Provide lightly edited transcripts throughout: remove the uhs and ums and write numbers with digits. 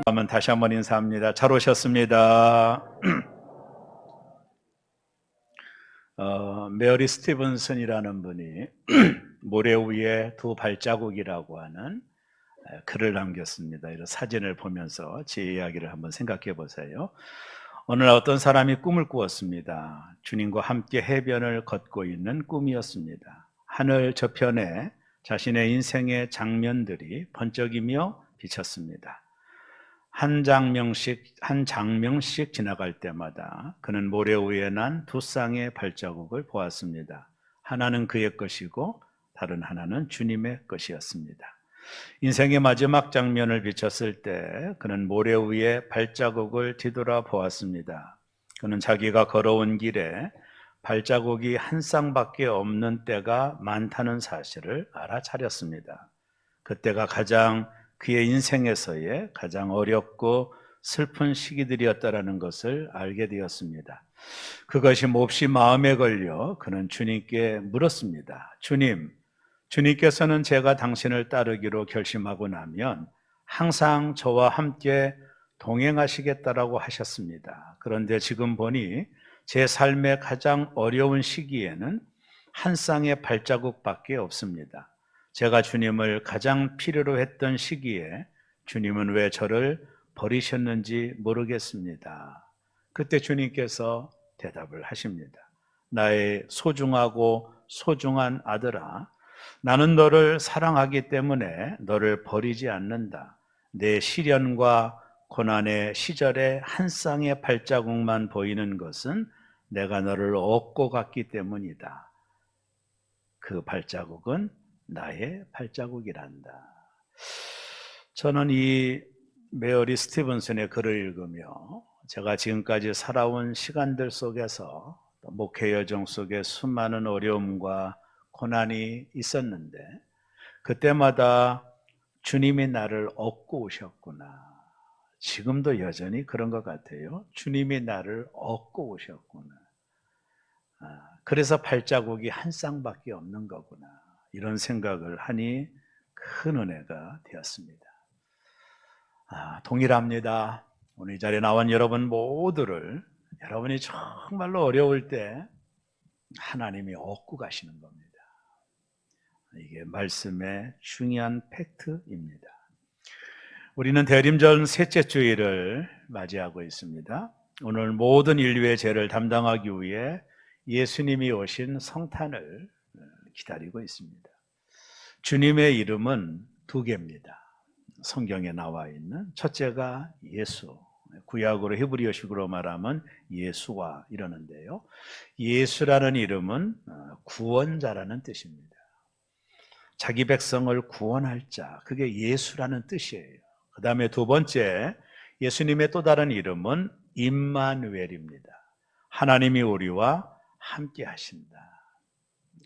한번 다시 한번 인사합니다. 잘 오셨습니다. 메어리 스티븐슨이라는 분이 모래 위에 두 발자국이라고 하는 글을 남겼습니다. 이런 사진을 보면서 제 이야기를 한번 생각해 보세요. 어느 날 어떤 사람이 꿈을 꾸었습니다. 주님과 함께 해변을 걷고 있는 꿈이었습니다. 하늘 저편에 자신의 인생의 장면들이 번쩍이며 비쳤습니다. 한 장면씩 지나갈 때마다 그는 모래 위에 난 두 쌍의 발자국을 보았습니다. 하나는 그의 것이고 다른 하나는 주님의 것이었습니다. 인생의 마지막 장면을 비쳤을 때 그는 모래 위에 발자국을 뒤돌아 보았습니다. 그는 자기가 걸어온 길에 발자국이 한 쌍밖에 없는 때가 많다는 사실을 알아차렸습니다. 그때가 그의 인생에서의 가장 어렵고 슬픈 시기들이었다라는 것을 알게 되었습니다. 그것이 몹시 마음에 걸려 그는 주님께 물었습니다. 주님께서는 제가 당신을 따르기로 결심하고 나면 항상 저와 함께 동행하시겠다라고 하셨습니다. 그런데 지금 보니 제 삶의 가장 어려운 시기에는 한 쌍의 발자국밖에 없습니다. 제가 주님을 가장 필요로 했던 시기에 주님은 왜 저를 버리셨는지 모르겠습니다. 그때 주님께서 대답을 하십니다. 나의 소중하고 소중한 아들아, 나는 너를 사랑하기 때문에 너를 버리지 않는다. 내 시련과 고난의 시절에 한 쌍의 발자국만 보이는 것은 내가 너를 얻고 갔기 때문이다. 그 발자국은 나의 발자국이란다. 저는 이 메어리 스티븐슨의 글을 읽으며 제가 지금까지 살아온 시간들 속에서 목회 여정 속에 수많은 어려움과 고난이 있었는데 그때마다 주님이 나를 얻고 오셨구나. 지금도 여전히 그런 것 같아요. 주님이 나를 얻고 오셨구나. 그래서 발자국이 한 쌍밖에 없는 거구나. 이런 생각을 하니 큰 은혜가 되었습니다. 동일합니다. 오늘 이 자리에 나온 여러분 모두를 여러분이 정말로 어려울 때 하나님이 얻고 가시는 겁니다. 이게 말씀의 중요한 팩트입니다. 우리는 대림절 셋째 주일을 맞이하고 있습니다. 오늘 모든 인류의 죄를 담당하기 위해 예수님이 오신 성탄을 기다리고 있습니다. 주님의 이름은 두 개입니다. 성경에 나와 있는 첫째가 예수, 구약으로 히브리어식으로 말하면 예수와 이러는데요. 예수라는 이름은 구원자라는 뜻입니다. 자기 백성을 구원할 자, 그게 예수라는 뜻이에요. 그 다음에 두 번째, 예수님의 또 다른 이름은 임마누엘입니다. 하나님이 우리와 함께 하신다.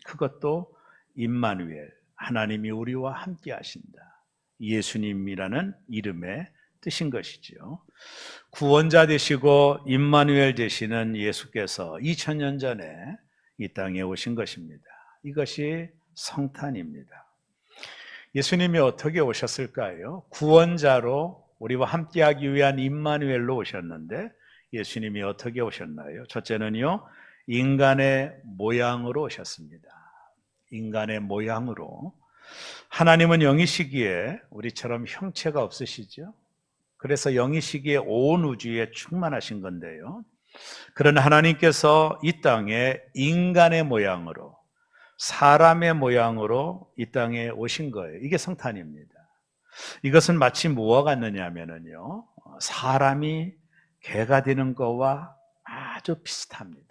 그것도 임마누엘, 하나님이 우리와 함께 하신다. 예수님이라는 이름의 뜻인 것이죠. 구원자 되시고 임마누엘 되시는 예수께서 2000년 전에 이 땅에 오신 것입니다. 이것이 성탄입니다. 예수님이 어떻게 오셨을까요? 구원자로 우리와 함께하기 위한 임마누엘로 오셨는데 예수님이 어떻게 오셨나요? 첫째는요, 인간의 모양으로 오셨습니다. 인간의 모양으로. 하나님은 영이시기에 우리처럼 형체가 없으시죠. 그래서 영이시기에 온 우주에 충만하신 건데요. 그런 하나님께서 이 땅에 인간의 모양으로, 사람의 모양으로 이 땅에 오신 거예요. 이게 성탄입니다. 이것은 마치 무엇 같느냐면요, 사람이 개가 되는 거와 아주 비슷합니다.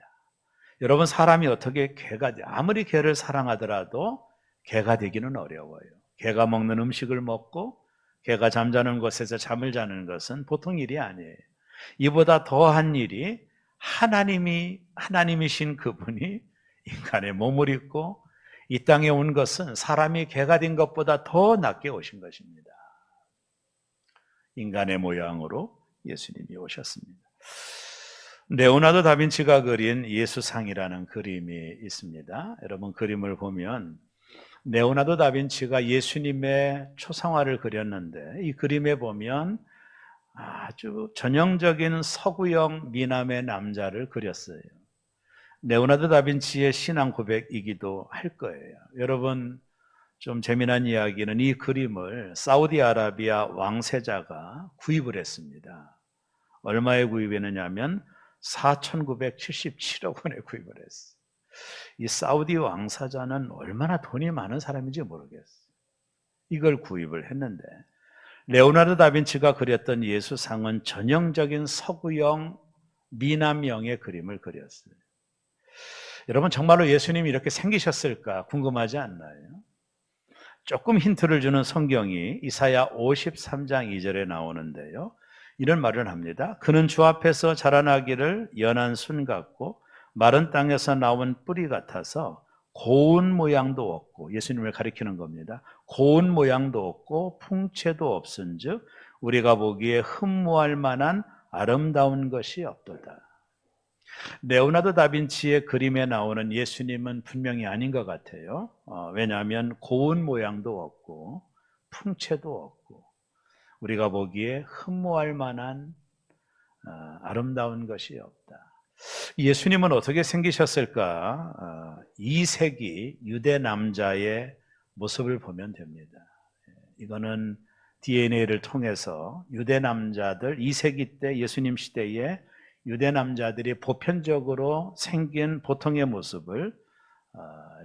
여러분, 사람이 어떻게 개가 돼? 아무리 개를 사랑하더라도 개가 되기는 어려워요. 개가 먹는 음식을 먹고 개가 잠자는 곳에서 잠을 자는 것은 보통 일이 아니에요. 이보다 더한 일이 하나님이신 그분이 인간의 몸을 입고 이 땅에 온 것은 사람이 개가 된 것보다 더 낫게 오신 것입니다. 인간의 모양으로 예수님이 오셨습니다. 레오나르도 다빈치가 그린 예수상이라는 그림이 있습니다. 여러분, 그림을 보면 레오나르도 다빈치가 예수님의 초상화를 그렸는데 이 그림에 보면 아주 전형적인 서구형 미남의 남자를 그렸어요. 레오나르도 다빈치의 신앙 고백이기도 할 거예요. 여러분, 좀 재미난 이야기는 이 그림을 사우디아라비아 왕세자가 구입을 했습니다. 얼마에 구입했느냐면 4,977억 원에 구입을 했어요. 이 사우디 왕사자는 얼마나 돈이 많은 사람인지 모르겠어요. 이걸 구입을 했는데 레오나르도 다빈치가 그렸던 예수상은 전형적인 서구형 미남형의 그림을 그렸어요. 여러분, 정말로 예수님이 이렇게 생기셨을까 궁금하지 않나요? 조금 힌트를 주는 성경이 이사야 53장 2절에 나오는데요. 이런 말을 합니다. 그는 주 앞에서 자라나기를 연한 순 같고 마른 땅에서 나온 뿌리 같아서 고운 모양도 없고, 예수님을 가리키는 겁니다. 고운 모양도 없고 풍채도 없은즉 우리가 보기에 흠모할 만한 아름다운 것이 없도다. 레오나르도 다빈치의 그림에 나오는 예수님은 분명히 아닌 것 같아요. 왜냐하면 고운 모양도 없고 풍채도 없고 우리가 보기에 흠모할 만한 아름다운 것이 없다. 예수님은 어떻게 생기셨을까? 2세기 유대 남자의 모습을 보면 됩니다. 이거는 DNA를 통해서 유대 남자들, 2세기 때 예수님 시대에 유대 남자들이 보편적으로 생긴 보통의 모습을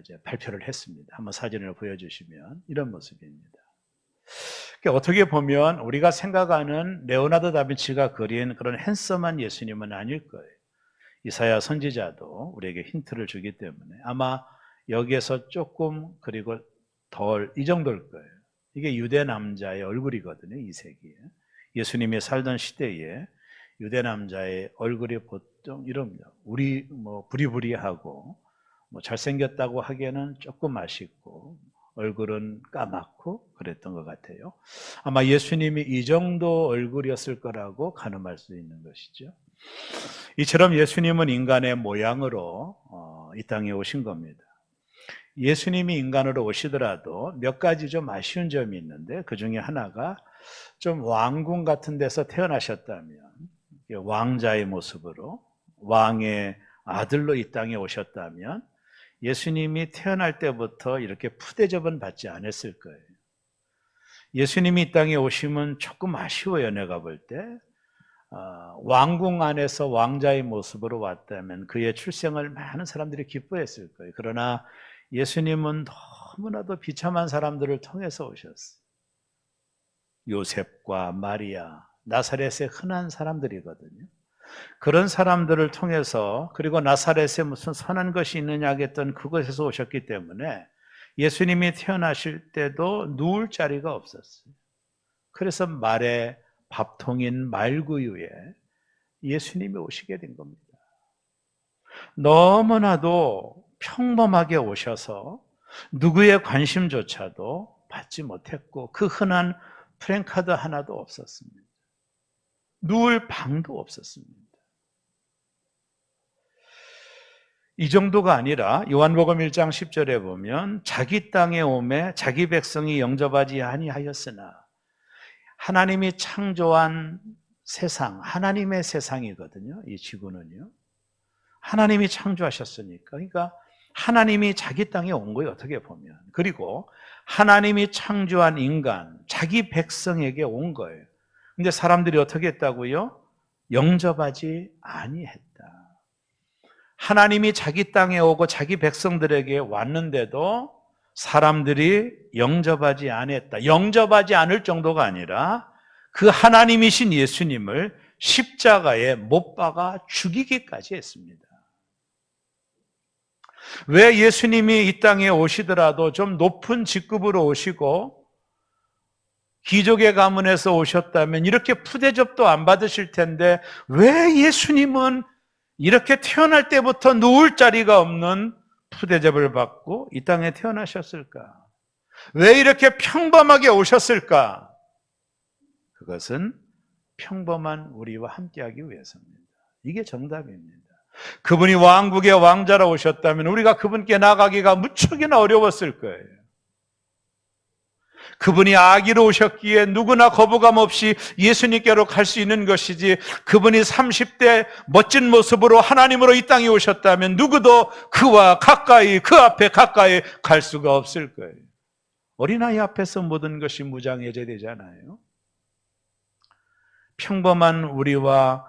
이제 발표를 했습니다. 한번 사진을 보여주시면 이런 모습입니다. 어떻게 보면 우리가 생각하는 레오나르도 다빈치가 그린 그런 핸섬한 예수님은 아닐 거예요. 이사야 선지자도 우리에게 힌트를 주기 때문에 아마 여기에서 조금 그리고 덜 이 정도일 거예요. 이게 유대 남자의 얼굴이거든요. 2세기에 예수님이 살던 시대에 유대 남자의 얼굴이 보통 이럽니다. 우리 부리부리하고 잘생겼다고 하기에는 조금 아쉽고 얼굴은 까맣고 그랬던 것 같아요. 아마 예수님이 이 정도 얼굴이었을 거라고 가늠할 수 있는 것이죠. 이처럼 예수님은 인간의 모양으로 이 땅에 오신 겁니다. 예수님이 인간으로 오시더라도 몇 가지 좀 아쉬운 점이 있는데 그 중에 하나가 좀 왕궁 같은 데서 태어나셨다면 왕자의 모습으로 왕의 아들로 이 땅에 오셨다면 예수님이 태어날 때부터 이렇게 푸대접은 받지 않았을 거예요. 예수님이 이 땅에 오시면 조금 아쉬워요. 내가 볼 때 왕궁 안에서 왕자의 모습으로 왔다면 그의 출생을 많은 사람들이 기뻐했을 거예요. 그러나 예수님은 너무나도 비참한 사람들을 통해서 오셨어요. 요셉과 마리아, 나사렛의 흔한 사람들이거든요. 그런 사람들을 통해서 그리고 나사렛에 무슨 선한 것이 있느냐 하겠던 그곳에서 오셨기 때문에 예수님이 태어나실 때도 누울 자리가 없었어요. 그래서 말의 밥통인 말구유에 예수님이 오시게 된 겁니다. 너무나도 평범하게 오셔서 누구의 관심조차도 받지 못했고 그 흔한 프랭카드 하나도 없었습니다. 누울 방도 없었습니다. 이 정도가 아니라 요한복음 1장 10절에 보면 자기 땅에 오매 자기 백성이 영접하지 아니하였으나 하나님이 창조한 세상, 하나님의 세상이거든요. 이 지구는요. 하나님이 창조하셨으니까. 그러니까 하나님이 자기 땅에 온 거예요. 어떻게 보면. 그리고 하나님이 창조한 인간, 자기 백성에게 온 거예요. 근데 사람들이 어떻게 했다고요? 영접하지 아니했다. 하나님이 자기 땅에 오고 자기 백성들에게 왔는데도 사람들이 영접하지 않았다. 영접하지 않을 정도가 아니라 그 하나님이신 예수님을 십자가에 못 박아 죽이기까지 했습니다. 왜 예수님이 이 땅에 오시더라도 좀 높은 직급으로 오시고 귀족의 가문에서 오셨다면 이렇게 푸대접도 안 받으실 텐데 왜 예수님은 이렇게 태어날 때부터 누울 자리가 없는 푸대접을 받고 이 땅에 태어나셨을까? 왜 이렇게 평범하게 오셨을까? 그것은 평범한 우리와 함께하기 위해서입니다. 이게 정답입니다. 그분이 왕국의 왕자로 오셨다면 우리가 그분께 나가기가 무척이나 어려웠을 거예요. 그분이 아기로 오셨기에 누구나 거부감 없이 예수님께로 갈 수 있는 것이지, 그분이 30대 멋진 모습으로 하나님으로 이 땅에 오셨다면 누구도 그와 가까이, 그 앞에 가까이 갈 수가 없을 거예요. 어린아이 앞에서 모든 것이 무장해제되잖아요. 평범한 우리와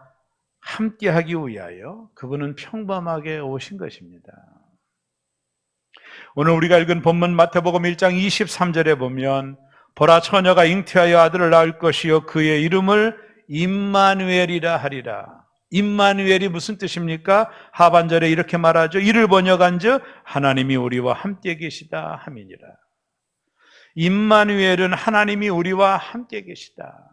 함께하기 위하여 그분은 평범하게 오신 것입니다. 오늘 우리가 읽은 본문 마태복음 1장 23절에 보면 보라 처녀가 잉태하여 아들을 낳을 것이요 그의 이름을 임마누엘이라 하리라. 임마누엘이 무슨 뜻입니까? 하반절에 이렇게 말하죠. 이를 번역한즉 하나님이 우리와 함께 계시다 함이니라. 임마누엘은 하나님이 우리와 함께 계시다.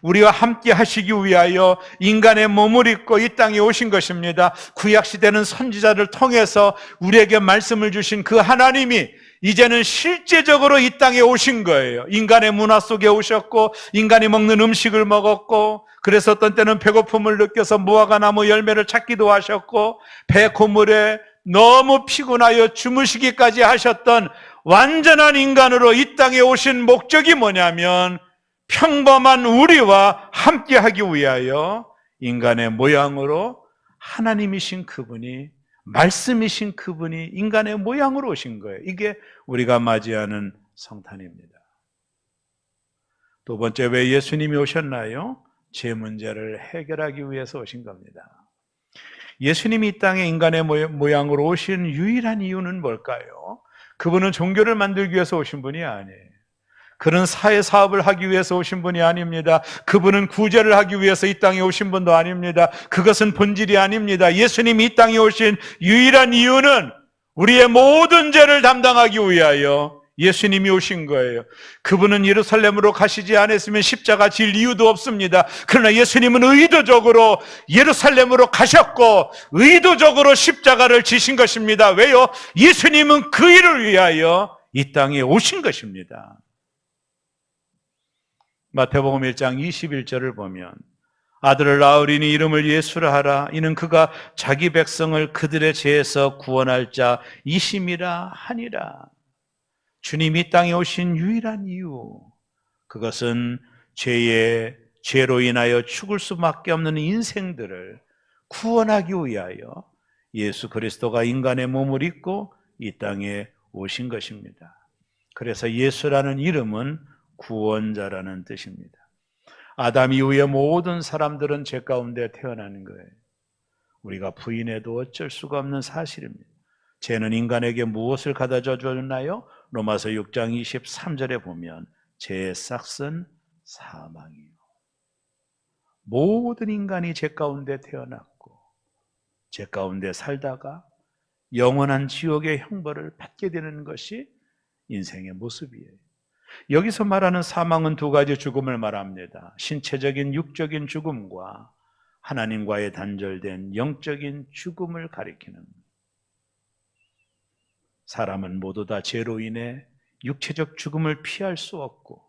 우리와 함께 하시기 위하여 인간의 몸을 입고 이 땅에 오신 것입니다. 구약시대는 선지자를 통해서 우리에게 말씀을 주신 그 하나님이 이제는 실제적으로 이 땅에 오신 거예요. 인간의 문화 속에 오셨고, 인간이 먹는 음식을 먹었고, 그래서 어떤 때는 배고픔을 느껴서 무화과 나무 열매를 찾기도 하셨고, 배 고물에 너무 피곤하여 주무시기까지 하셨던 완전한 인간으로 이 땅에 오신 목적이 뭐냐면 평범한 우리와 함께하기 위하여 인간의 모양으로 하나님이신 그분이, 말씀이신 그분이 인간의 모양으로 오신 거예요. 이게 우리가 맞이하는 성탄입니다. 두 번째, 왜 예수님이 오셨나요? 제 문제를 해결하기 위해서 오신 겁니다. 예수님이 이 땅에 인간의 모양으로 오신 유일한 이유는 뭘까요? 그분은 종교를 만들기 위해서 오신 분이 아니에요. 그는 사회 사업을 하기 위해서 오신 분이 아닙니다. 그분은 구제를 하기 위해서 이 땅에 오신 분도 아닙니다. 그것은 본질이 아닙니다. 예수님이 이 땅에 오신 유일한 이유는 우리의 모든 죄를 담당하기 위하여 예수님이 오신 거예요. 그분은 예루살렘으로 가시지 않았으면 십자가 질 이유도 없습니다. 그러나 예수님은 의도적으로 예루살렘으로 가셨고 의도적으로 십자가를 지신 것입니다. 왜요? 예수님은 그 일을 위하여 이 땅에 오신 것입니다. 마태복음 1장 21절을 보면 아들을 낳으리니 이름을 예수라 하라. 이는 그가 자기 백성을 그들의 죄에서 구원할 자 이심이라 하니라. 주님이 이 땅에 오신 유일한 이유, 그것은 죄로 인하여 죽을 수밖에 없는 인생들을 구원하기 위하여 예수 그리스도가 인간의 몸을 입고 이 땅에 오신 것입니다. 그래서 예수라는 이름은 구원자라는 뜻입니다. 아담 이후의 모든 사람들은 죄 가운데 태어나는 거예요. 우리가 부인해도 어쩔 수가 없는 사실입니다. 죄는 인간에게 무엇을 가져다 줬나요? 로마서 6장 23절에 보면 죄의 싹은 사망이요. 모든 인간이 죄 가운데 태어났고 죄 가운데 살다가 영원한 지옥의 형벌을 받게 되는 것이 인생의 모습이에요. 여기서 말하는 사망은 두 가지 죽음을 말합니다. 신체적인 육적인 죽음과 하나님과의 단절된 영적인 죽음을 가리키는, 사람은 모두 다 죄로 인해 육체적 죽음을 피할 수 없고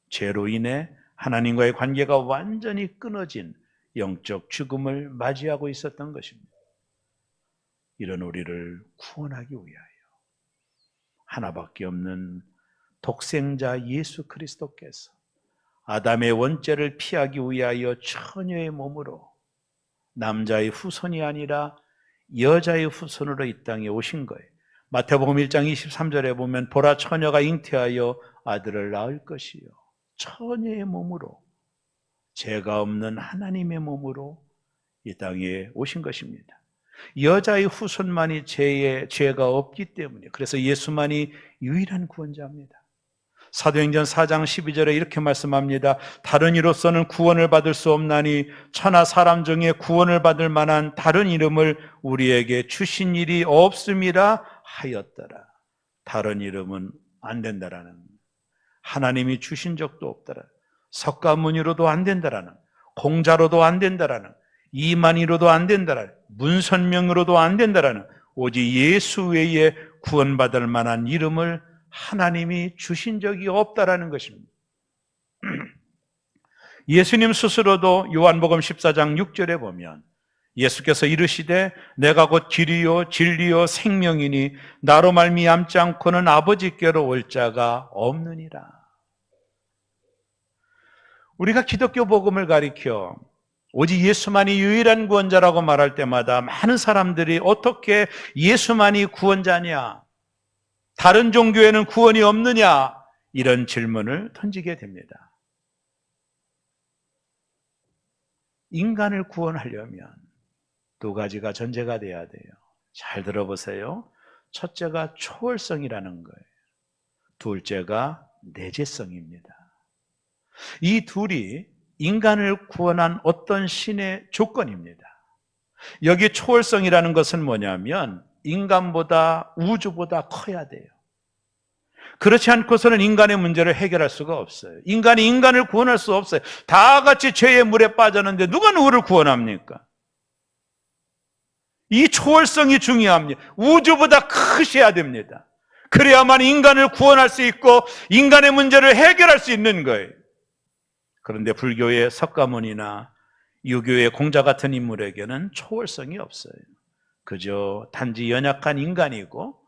죄로 인해 하나님과의 관계가 완전히 끊어진 영적 죽음을 맞이하고 있었던 것입니다. 이런 우리를 구원하기 위하여 하나밖에 없는 독생자 예수 그리스도께서 아담의 원죄를 피하기 위하여 처녀의 몸으로 남자의 후손이 아니라 여자의 후손으로 이 땅에 오신 거예요. 마태복음 1장 23절에 보면 보라 처녀가 잉태하여 아들을 낳을 것이요. 처녀의 몸으로, 죄가 없는 하나님의 몸으로 이 땅에 오신 것입니다. 여자의 후손만이 죄가 없기 때문에, 그래서 예수만이 유일한 구원자입니다. 사도행전 4장 12절에 이렇게 말씀합니다. 다른 이로서는 구원을 받을 수 없나니 천하 사람 중에 구원을 받을 만한 다른 이름을 우리에게 주신 일이 없음이라 하였더라. 다른 이름은 안 된다라는, 하나님이 주신 적도 없더라. 석가모니로도 안 된다라는, 공자로도 안 된다라는, 이만희로도 안 된다라는, 문선명으로도 안 된다라는, 오직 예수 외에 구원받을 만한 이름을 하나님이 주신 적이 없다라는 것입니다. 예수님 스스로도 요한복음 14장 6절에 보면 예수께서 이르시되 내가 곧 길이요 진리요 생명이니 나로 말미암지 않고는 아버지께로 올 자가 없느니라. 우리가 기독교 복음을 가리켜 오직 예수만이 유일한 구원자라고 말할 때마다 많은 사람들이 어떻게 예수만이 구원자냐, 다른 종교에는 구원이 없느냐, 이런 질문을 던지게 됩니다. 인간을 구원하려면 두 가지가 전제가 돼야 돼요. 잘 들어보세요. 첫째가 초월성이라는 거예요. 둘째가 내재성입니다. 이 둘이 인간을 구원한 어떤 신의 조건입니다. 여기 초월성이라는 것은 뭐냐면 인간보다, 우주보다 커야 돼요. 그렇지 않고서는 인간의 문제를 해결할 수가 없어요. 인간이 인간을 구원할 수 없어요. 다 같이 죄의 물에 빠졌는데 누가 누구를 구원합니까? 이 초월성이 중요합니다. 우주보다 크셔야 됩니다. 그래야만 인간을 구원할 수 있고 인간의 문제를 해결할 수 있는 거예요. 그런데 불교의 석가모니나 유교의 공자 같은 인물에게는 초월성이 없어요. 그저 단지 연약한 인간이고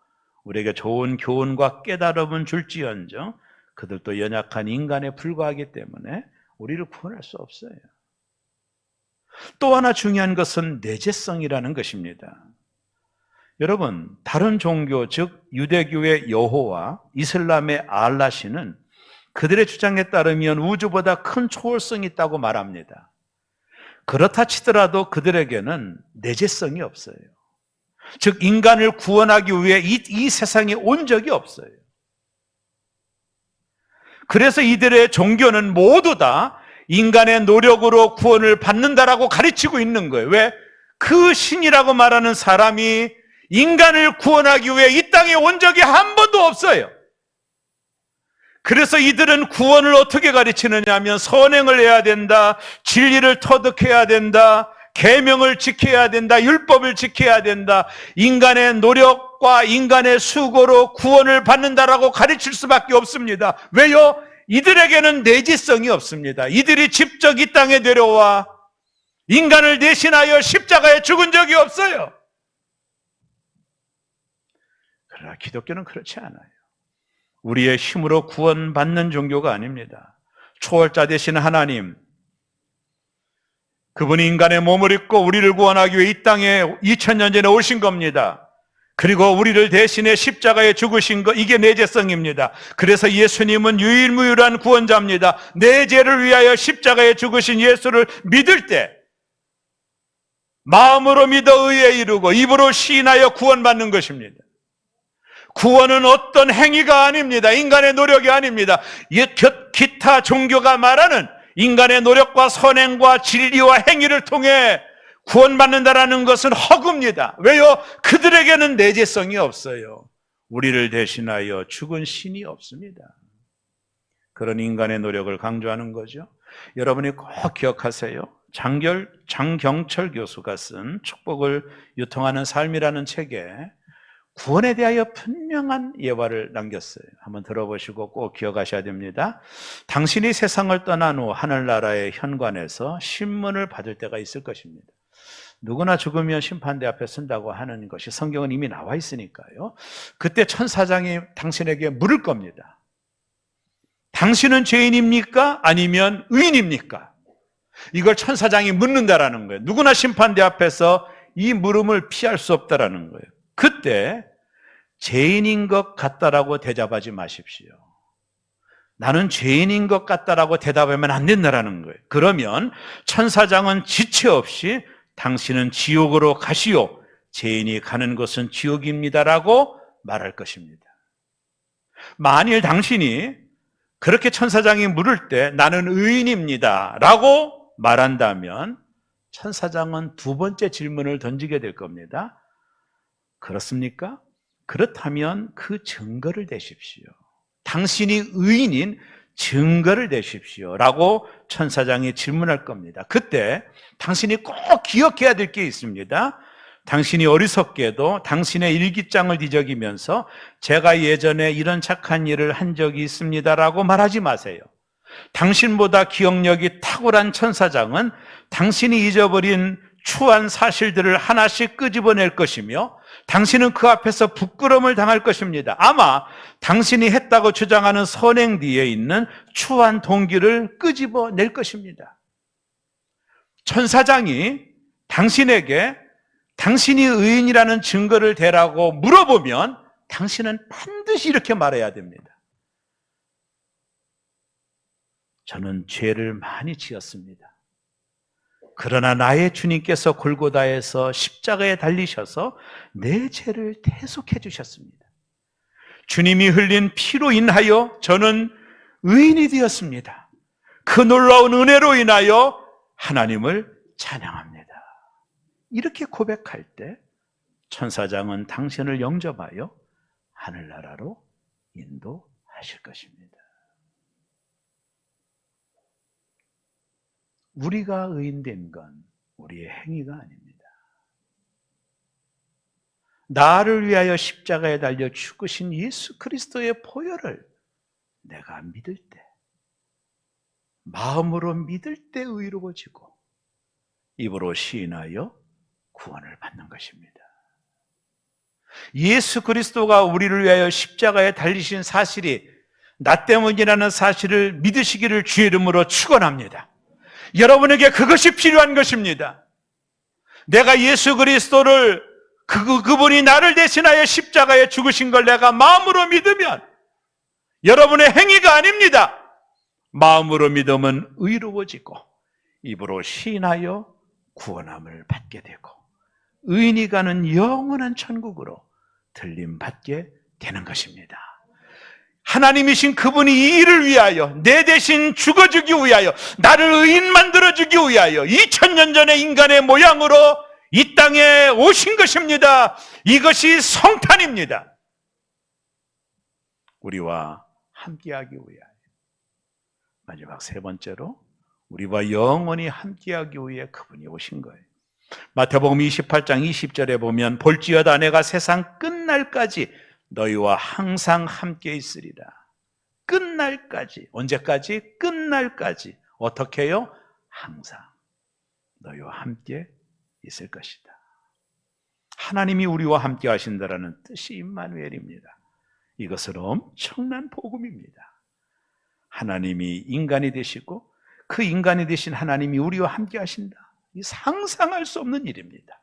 우리에게 좋은 교훈과 깨달음은 줄지언정 그들도 연약한 인간에 불과하기 때문에 우리를 구원할 수 없어요. 또 하나 중요한 것은 내재성이라는 것입니다. 여러분, 다른 종교, 즉 유대교의 여호와, 이슬람의 알라신은 그들의 주장에 따르면 우주보다 큰 초월성이 있다고 말합니다. 그렇다 치더라도 그들에게는 내재성이 없어요. 즉 인간을 구원하기 위해 이 세상에 온 적이 없어요. 그래서 이들의 종교는 모두 다 인간의 노력으로 구원을 받는다라고 가르치고 있는 거예요. 왜? 그 신이라고 말하는 사람이 인간을 구원하기 위해 이 땅에 온 적이 한 번도 없어요. 그래서 이들은 구원을 어떻게 가르치느냐 하면 선행을 해야 된다, 진리를 터득해야 된다, 계명을 지켜야 된다, 율법을 지켜야 된다, 인간의 노력과 인간의 수고로 구원을 받는다라고 가르칠 수밖에 없습니다. 왜요? 이들에게는 내재성이 없습니다. 이들이 직접 이 땅에 내려와 인간을 대신하여 십자가에 죽은 적이 없어요. 그러나 기독교는 그렇지 않아요. 우리의 힘으로 구원받는 종교가 아닙니다. 초월자 되신 하나님, 그분이 인간의 몸을 입고 우리를 구원하기 위해 이 땅에 2000년 전에 오신 겁니다. 그리고 우리를 대신해 십자가에 죽으신 것, 이게 내재성입니다. 그래서 예수님은 유일무이한 구원자입니다. 내 죄를 위하여 십자가에 죽으신 예수를 믿을 때 마음으로 믿어 의에 이르고 입으로 시인하여 구원받는 것입니다. 구원은 어떤 행위가 아닙니다. 인간의 노력이 아닙니다. 기타 종교가 말하는 인간의 노력과 선행과 진리와 행위를 통해 구원받는다라는 것은 허구입니다. 왜요? 그들에게는 내재성이 없어요. 우리를 대신하여 죽은 신이 없습니다. 그런 인간의 노력을 강조하는 거죠. 여러분이 꼭 기억하세요. 장경철 교수가 쓴 축복을 유통하는 삶이라는 책에 구원에 대하여 분명한 예화를 남겼어요. 한번 들어보시고 꼭 기억하셔야 됩니다. 당신이 세상을 떠난 후 하늘나라의 현관에서 신문을 받을 때가 있을 것입니다. 누구나 죽으면 심판대 앞에 선다고 하는 것이 성경은 이미 나와 있으니까요. 그때 천사장이 당신에게 물을 겁니다. 당신은 죄인입니까? 아니면 의인입니까? 이걸 천사장이 묻는다라는 거예요. 누구나 심판대 앞에서 이 물음을 피할 수 없다라는 거예요. 그때 죄인인 것 같다라고 대답하지 마십시오. 나는 죄인인 것 같다라고 대답하면 안 된다라는 거예요. 그러면 천사장은 지체 없이 당신은 지옥으로 가시오. 죄인이 가는 곳은 지옥입니다라고 말할 것입니다. 만일 당신이 그렇게 천사장이 물을 때 나는 의인입니다 라고 말한다면 천사장은 두 번째 질문을 던지게 될 겁니다. 그렇습니까? 그렇다면 그 증거를 대십시오. 당신이 의인인 증거를 대십시오 라고 천사장이 질문할 겁니다. 그때 당신이 꼭 기억해야 될 게 있습니다. 당신이 어리석게도 당신의 일기장을 뒤적이면서 제가 예전에 이런 착한 일을 한 적이 있습니다라고 말하지 마세요. 당신보다 기억력이 탁월한 천사장은 당신이 잊어버린 추한 사실들을 하나씩 끄집어낼 것이며 당신은 그 앞에서 부끄러움을 당할 것입니다. 아마 당신이 했다고 주장하는 선행 뒤에 있는 추한 동기를 끄집어낼 것입니다. 천사장이 당신에게 당신이 의인이라는 증거를 대라고 물어보면 당신은 반드시 이렇게 말해야 됩니다. 저는 죄를 많이 지었습니다. 그러나 나의 주님께서 골고다에서 십자가에 달리셔서 내 죄를 대속해 주셨습니다. 주님이 흘린 피로 인하여 저는 의인이 되었습니다. 그 놀라운 은혜로 인하여 하나님을 찬양합니다. 이렇게 고백할 때 천사장은 당신을 영접하여 하늘나라로 인도하실 것입니다. 우리가 의인된 건 우리의 행위가 아닙니다. 나를 위하여 십자가에 달려 죽으신 예수 그리스도의 보혈을 내가 믿을 때, 마음으로 믿을 때 의로워지고 입으로 시인하여 구원을 받는 것입니다. 예수 그리스도가 우리를 위하여 십자가에 달리신 사실이 나 때문이라는 사실을 믿으시기를 주의 이름으로 축원합니다. 여러분에게 그것이 필요한 것입니다. 내가 예수 그리스도를 그분이 나를 대신하여 십자가에 죽으신 걸 내가 마음으로 믿으면 여러분의 행위가 아닙니다. 마음으로 믿으면 의로워지고 입으로 시인하여 구원함을 받게 되고 의인이 가는 영원한 천국으로 들림받게 되는 것입니다. 하나님이신 그분이 이 일을 위하여 내 대신 죽어주기 위하여 나를 의인 만들어주기 위하여 2000년 전의 인간의 모양으로 이 땅에 오신 것입니다. 이것이 성탄입니다. 우리와 함께하기 위하여. 마지막 세 번째로 우리와 영원히 함께하기 위해 그분이 오신 거예요. 마태복음 28장 20절에 보면 볼지어다 내가 세상 끝날까지 너희와 항상 함께 있으리라. 끝날까지. 언제까지? 끝날까지. 어떻게 해요? 항상 너희와 함께 있을 것이다. 하나님이 우리와 함께 하신다라는 뜻이 임마누엘입니다. 이것은 엄청난 복음입니다. 하나님이 인간이 되시고 그 인간이 되신 하나님이 우리와 함께 하신다. 이 상상할 수 없는 일입니다.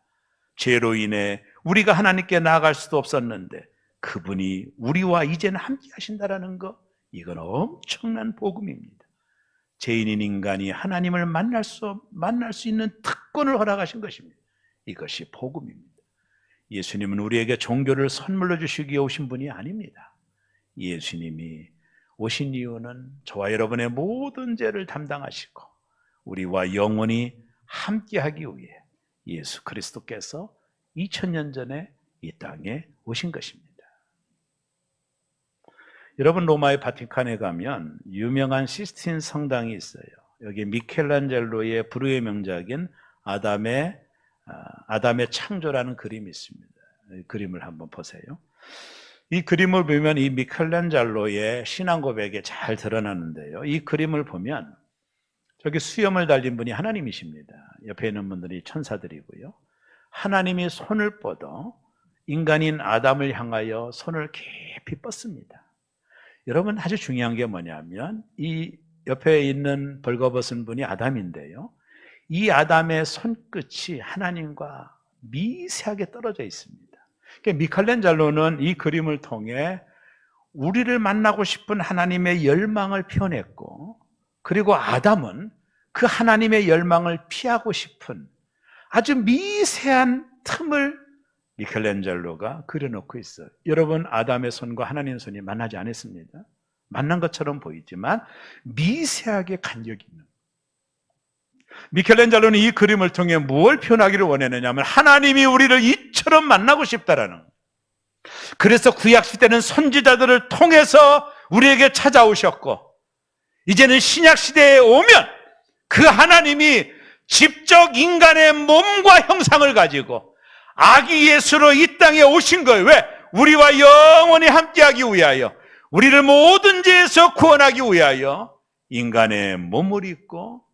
죄로 인해 우리가 하나님께 나아갈 수도 없었는데 그분이 우리와 이제는 함께 하신다라는 것, 이건 엄청난 복음입니다. 죄인인 인간이 하나님을 만날 수 있는 특권을 허락하신 것입니다. 이것이 복음입니다. 예수님은 우리에게 종교를 선물로 주시기 위해 오신 분이 아닙니다. 예수님이 오신 이유는 저와 여러분의 모든 죄를 담당하시고 우리와 영원히 함께하기 위해 예수 그리스도께서 2000년 전에 이 땅에 오신 것입니다. 여러분 로마의 바티칸에 가면 유명한 시스틴 성당이 있어요. 여기 미켈란젤로의 불후의 명작인 아담의 창조라는 그림이 있습니다. 이 그림을 한번 보세요. 이 그림을 보면 이 미켈란젤로의 신앙 고백이 잘 드러나는데요. 이 그림을 보면 저기 수염을 달린 분이 하나님이십니다. 옆에 있는 분들이 천사들이고요. 하나님이 손을 뻗어 인간인 아담을 향하여 손을 깊이 뻗습니다. 여러분 아주 중요한 게 뭐냐면 이 옆에 있는 벌거벗은 분이 아담인데요. 이 아담의 손끝이 하나님과 미세하게 떨어져 있습니다. 그러니까 미켈란젤로는 이 그림을 통해 우리를 만나고 싶은 하나님의 열망을 표현했고 그리고 아담은 그 하나님의 열망을 피하고 싶은 아주 미세한 틈을 미켈란젤로가 그려놓고 있어요. 여러분 아담의 손과 하나님의 손이 만나지 않았습니다. 만난 것처럼 보이지만 미세하게 간격이 있는. 미켈란젤로는 이 그림을 통해 무엇을 표현하기를 원했느냐면 하나님이 우리를 이처럼 만나고 싶다라는 거예요. 그래서 구약시대는 선지자들을 통해서 우리에게 찾아오셨고 이제는 신약시대에 오면 그 하나님이 직접 인간의 몸과 형상을 가지고 아기 예수로 이 땅에 오신 거예요. 왜? 우리와 영원히 함께하기 위하여 우리를 모든 죄에서 구원하기 위하여 인간의 몸을 입고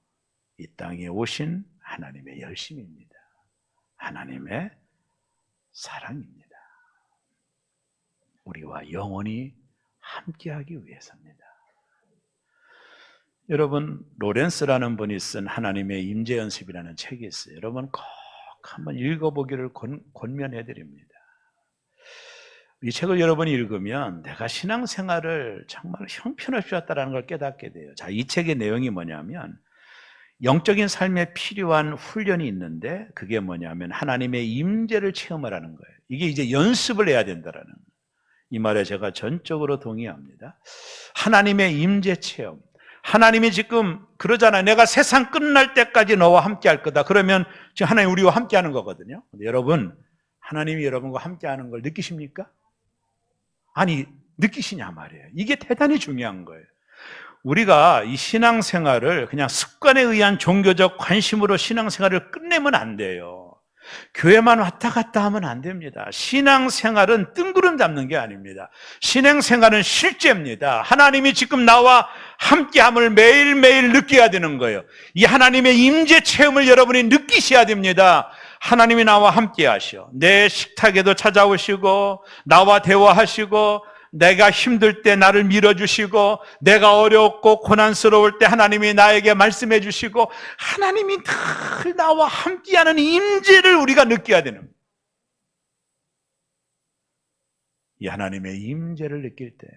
이 땅에 오신 하나님의 열심입니다. 하나님의 사랑입니다. 우리와 영원히 함께하기 위해서입니다. 여러분, 로렌스라는 분이 쓴 하나님의 임재 연습이라는 책이 있어요. 여러분 꼭 한번 읽어보기를 권면해드립니다. 이 책을 여러분이 읽으면 내가 신앙생활을 정말 형편없이 왔다는 걸 깨닫게 돼요. 자, 이 책의 내용이 뭐냐면 영적인 삶에 필요한 훈련이 있는데 그게 뭐냐면 하나님의 임재를 체험하라는 거예요. 이게 이제 연습을 해야 된다라는 거예요. 이 말에 제가 전적으로 동의합니다. 하나님의 임재 체험. 하나님이 지금 그러잖아요. 내가 세상 끝날 때까지 너와 함께 할 거다. 그러면 지금 하나님 우리와 함께 하는 거거든요. 근데 여러분, 하나님이 여러분과 함께 하는 걸 느끼십니까? 아니, 느끼시냐 말이에요. 이게 대단히 중요한 거예요. 우리가 이 신앙생활을 그냥 습관에 의한 종교적 관심으로 신앙생활을 끝내면 안 돼요. 교회만 왔다 갔다 하면 안 됩니다. 신앙생활은 뜬구름 잡는 게 아닙니다. 신앙생활은 실제입니다. 하나님이 지금 나와 함께함을 매일매일 느껴야 되는 거예요. 이 하나님의 임재 체험을 여러분이 느끼셔야 됩니다. 하나님이 나와 함께 하셔. 내 식탁에도 찾아오시고 나와 대화하시고 내가 힘들 때 나를 밀어주시고 내가 어렵고 고난스러울 때 하나님이 나에게 말씀해 주시고 하나님이 늘 나와 함께하는 임재를 우리가 느껴야 되는 거예요. 이 하나님의 임재를 느낄 때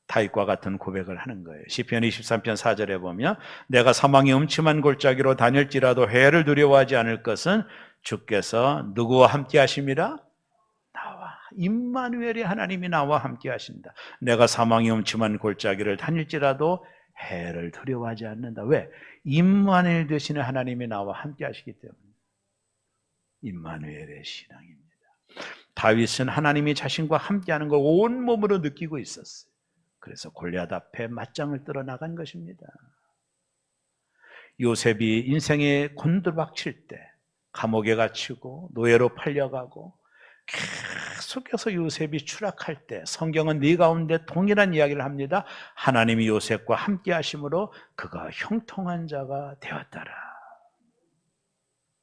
다윗과 같은 고백을 하는 거예요. 시편 23편 4절에 보면 내가 사망의 음침한 골짜기로 다닐지라도 해를 두려워하지 않을 것은 주께서 누구와 함께 하심이라? 나와 임마누엘이 하나님이 나와 함께 하신다. 내가 사망의 음침한 골짜기를 다닐지라도 해를 두려워하지 않는다. 왜? 임마누엘 되시는 하나님이 나와 함께 하시기 때문에. 임마누엘의 신앙입니다. 다윗은 하나님이 자신과 함께하는 걸 온몸으로 느끼고 있었어요. 그래서 골리앗 앞에 맞짱을 뜨러 나간 것입니다. 요셉이 인생에 곤두박칠 때 감옥에 갇히고 노예로 팔려가고 계속해서 요셉이 추락할 때 성경은 네 가운데 동일한 이야기를 합니다. 하나님이 요셉과 함께 하심으로 그가 형통한 자가 되었더라.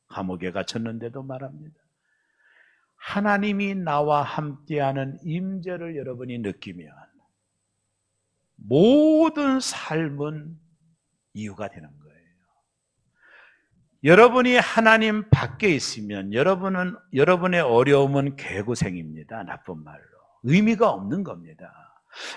감옥에 갇혔는데도 말합니다. 하나님이 나와 함께하는 임재를 여러분이 느끼면 모든 삶은 이유가 되는 거예요. 여러분이 하나님 밖에 있으면 여러분의 어려움은 개고생입니다. 나쁜 말로. 의미가 없는 겁니다.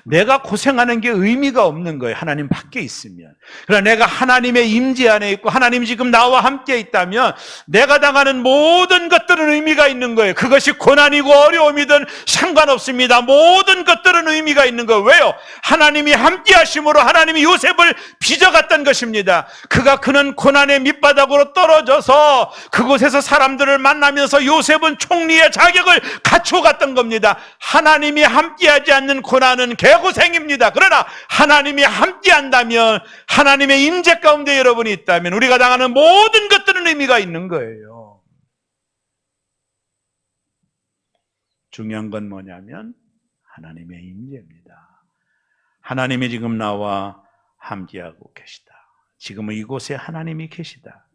내가 고생하는 게 의미가 없는 거예요. 하나님 밖에 있으면. 그러나 내가 하나님의 임재 안에 있고 하나님이 지금 나와 함께 있다면 내가 당하는 모든 것들은 의미가 있는 거예요. 그것이 고난이고 어려움이든 상관없습니다. 모든 것들은 의미가 있는 거예요. 왜요? 하나님이 함께 하심으로 하나님이 요셉을 빚어갔던 것입니다. 그는 고난의 밑바닥으로 떨어져서 그곳에서 사람들을 만나면서 요셉은 총리의 자격을 갖춰갔던 겁니다. 하나님이 함께하지 않는 고난은 개고생입니다. 그러나 하나님이 함께한다면 하나님의 임재 가운데 여러분이 있다면 우리가 당하는 모든 것들은 의미가 있는 거예요. 중요한 건 뭐냐면 하나님의 임재입니다. 하나님이 지금 나와 함께하고 계시다. 지금은 이곳에 하나님이 계시다.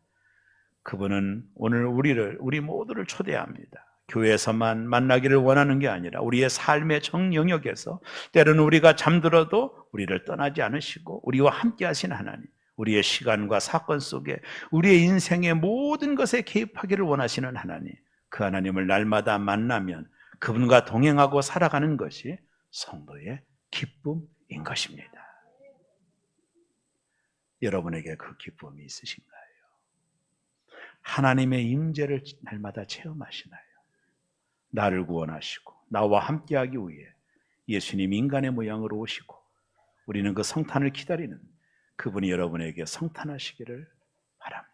그분은 오늘 우리 모두를 초대합니다. 교회에서만 만나기를 원하는 게 아니라 우리의 삶의 정 영역에서 때로는 우리가 잠들어도 우리를 떠나지 않으시고 우리와 함께 하신 하나님, 우리의 시간과 사건 속에 우리의 인생의 모든 것에 개입하기를 원하시는 하나님, 그 하나님을 날마다 만나면 그분과 동행하고 살아가는 것이 성도의 기쁨인 것입니다. 여러분에게 그 기쁨이 있으신가요? 하나님의 임재를 날마다 체험하시나요? 나를 구원하시고 나와 함께하기 위해 예수님 인간의 모양으로 오시고 우리는 그 성탄을 기다리는 그분이 여러분에게 성탄하시기를 바랍니다.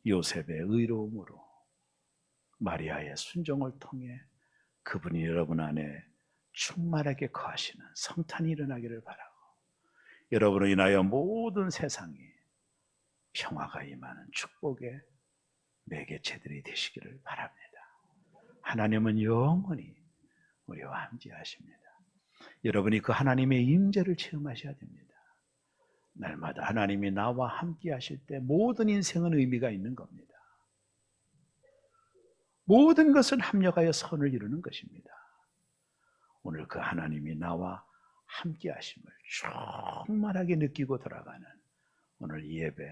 요셉의 의로움으로 마리아의 순종을 통해 그분이 여러분 안에 충만하게 거하시는 성탄이 일어나기를 바라고 여러분을 인하여 모든 세상에 평화가 임하는 축복의 매개체들이 되시기를 바랍니다. 하나님은 영원히 우리와 함께 하십니다. 여러분이 그 하나님의 임재를 체험하셔야 됩니다. 날마다 하나님이 나와 함께 하실 때 모든 인생은 의미가 있는 겁니다. 모든 것은 합력하여 선을 이루는 것입니다. 오늘 그 하나님이 나와 함께 하심을 충만하게 느끼고 돌아가는 오늘 이 예배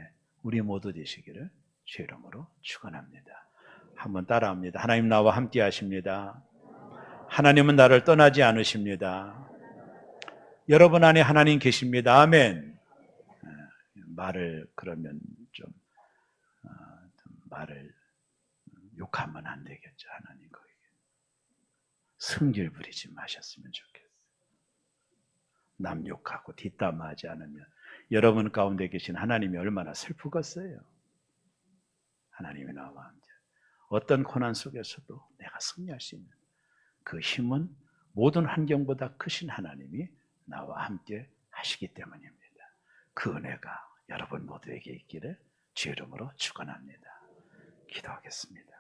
우리 모두 되시기를 주의 이름으로 축원합니다. 한번 따라합니다. 하나님 나와 함께 하십니다. 하나님은 나를 떠나지 않으십니다. 여러분 안에 하나님 계십니다. 아멘. 말을 그러면 좀 말을 욕하면 안 되겠죠. 하나님 거에게 승질 부리지 마셨으면 좋겠어요. 남 욕하고 뒷담화하지 않으면 여러분 가운데 계신 하나님이 얼마나 슬프겠어요. 하나님이 나와 함께 어떤 고난 속에서도 내가 승리할 수 있는 그 힘은 모든 환경보다 크신 하나님이 나와 함께 하시기 때문입니다. 그 은혜가 여러분 모두에게 있기를 주의 이름으로 축원합니다. 기도하겠습니다.